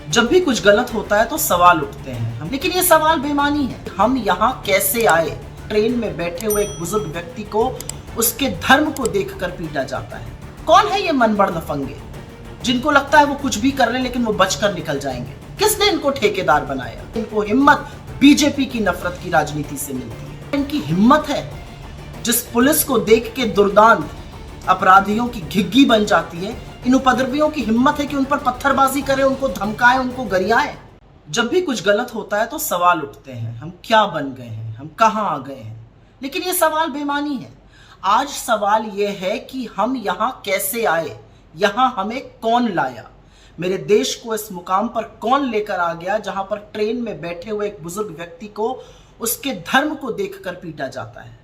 जब भी कुछ गलत होता है तो सवाल उठते हैं हम, लेकिन ये सवाल बेमानी है। हम यहाँ कैसे आए? ट्रेन में बैठे हुए एक बुजुर्ग व्यक्ति को उसके धर्म को देखकर पीटा जाता है। कौन है ये मनबड़ लफंगे जिनको लगता है वो कुछ भी कर रहे हैं लेकिन वो बचकर निकल जाएंगे? किसने इनको ठेकेदार बनाया? इनको हिम्मत बीजेपी की नफरत की राजनीति से मिलती है। इनकी हिम्मत है जिस पुलिस को देख के दुर्दांत अपराधियों की घिग्गी बन जाती है। इन उपद्रवियों की हिम्मत है कि उन पर पत्थरबाजी करे, उनको धमकाए, उनको गरियाए। जब भी कुछ गलत होता है तो सवाल उठते हैं, हम क्या बन गए हैं, हम कहां आ गए हैं? लेकिन ये सवाल बेमानी है। आज सवाल ये है कि हम यहां कैसे आए, यहां हमें कौन लाया, मेरे देश को इस मुकाम पर कौन लेकर आ गया जहां पर ट्रेन में बैठे हुए एक बुजुर्ग व्यक्ति को उसके धर्म को देखकर पीटा जाता है।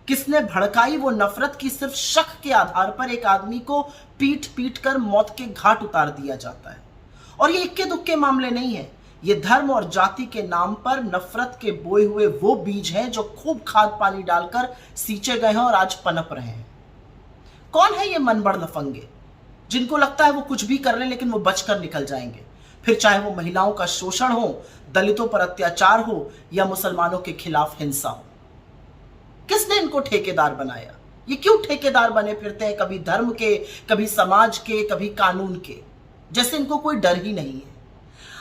किसने भड़काई वो नफरत की सिर्फ शक के आधार पर एक आदमी को पीट पीट कर मौत के घाट उतार दिया जाता है। और ये इक्के दुक्के मामले नहीं है, ये धर्म और जाति के नाम पर नफरत के बोए हुए वो बीज हैं जो खूब खाद पानी डालकर सींचे गए हैं और आज पनप रहे हैं। कौन है ये मनबड़ लफंगे जिनको लगता है वो कुछ भी कर रहे हैं लेकिन वो बचकर निकल जाएंगे? फिर चाहे वो महिलाओं का शोषण हो, दलितों पर अत्याचार हो या मुसलमानों के खिलाफ हिंसा हो। किसने इनको ठेकेदार बनाया? ये क्यों ठेकेदार बने फिरते हैं, कभी धर्म के, कभी समाज के, कभी कानून के, जैसे इनको कोई डर ही नहीं है।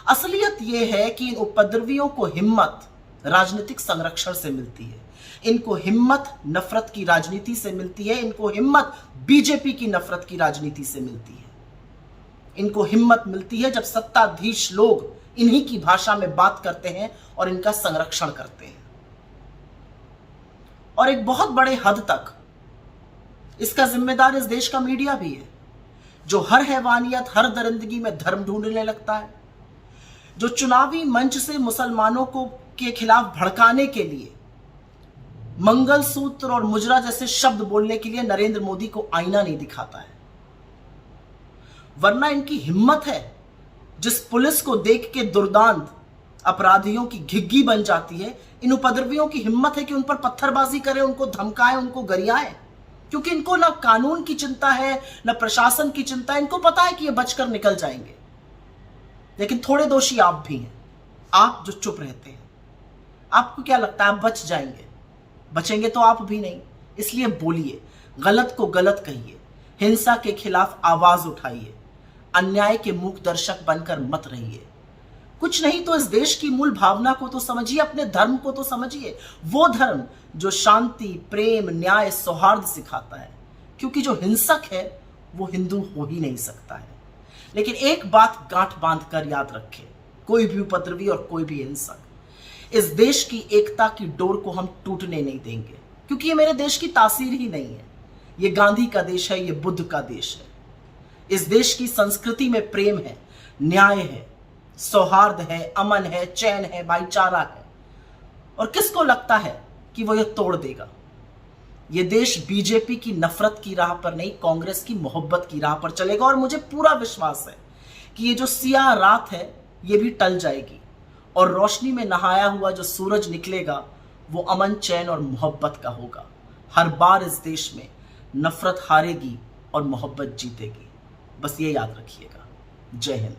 असलियत यह है कि इन उपद्रवियों को हिम्मत राजनीतिक संरक्षण से मिलती है, इनको हिम्मत नफरत की राजनीति से मिलती है, इनको हिम्मत बीजेपी की नफरत की राजनीति से मिलती है। इनको हिम्मत मिलती है जब सत्ताधीश लोग इन्हीं की भाषा में बात करते हैं और इनका संरक्षण करते हैं। और एक बहुत बड़े हद तक इसका जिम्मेदार इस देश का मीडिया भी है, जो हर हैवानियत, हर दरिंदगी में धर्म ढूंढने लगता है, जो चुनावी मंच से मुसलमानों को के खिलाफ भड़काने के लिए मंगलसूत्र और मुजरा जैसे शब्द बोलने के लिए नरेंद्र मोदी को आईना नहीं दिखाता है। वरना इनकी हिम्मत है जिस पुलिस को देख के दुर्दांत अपराधियों की घिग्गी बन जाती है। इन उपद्रवियों की हिम्मत है कि उन पर पत्थरबाजी करे, उनको धमकाए, उनको गरियाए, क्योंकि इनको ना कानून की चिंता है, ना प्रशासन की चिंता है। इनको पता है कि ये बचकर निकल जाएंगे। लेकिन थोड़े दोषी आप भी हैं, आप जो चुप रहते हैं। आपको क्या लगता है आप बच जाएंगे? बचेंगे तो आप भी नहीं। इसलिए बोलिए, गलत को गलत कहिए, हिंसा के खिलाफ आवाज उठाइए, अन्याय के मूक दर्शक बनकर मत रहिए। कुछ नहीं तो इस देश की मूल भावना को तो समझिए, अपने धर्म को तो समझिए, वो धर्म जो शांति, प्रेम, न्याय, सौहार्द सिखाता है। क्योंकि जो हिंसक है वो हिंदू हो ही नहीं सकता है। लेकिन एक बात गांठ बांध कर याद रखें, कोई भी उपद्रवी और कोई भी हिंसक इस देश की एकता की डोर को हम टूटने नहीं देंगे, क्योंकि ये मेरे देश की तासीर ही नहीं है। ये गांधी का देश है, ये बुद्ध का देश है। इस देश की संस्कृति में प्रेम है, न्याय है, सौहार्द है, अमन है, चैन है, भाईचारा है। और किसको लगता है कि वो ये तोड़ देगा? ये देश बीजेपी की नफरत की राह पर नहीं, कांग्रेस की मोहब्बत की राह पर चलेगा। और मुझे पूरा विश्वास है कि ये जो सियाह रात है ये भी टल जाएगी और रोशनी में नहाया हुआ जो सूरज निकलेगा वो अमन, चैन और मोहब्बत का होगा। हर बार इस देश में नफरत हारेगी और मोहब्बत जीतेगी। बस ये याद रखिएगा। जय हिंद।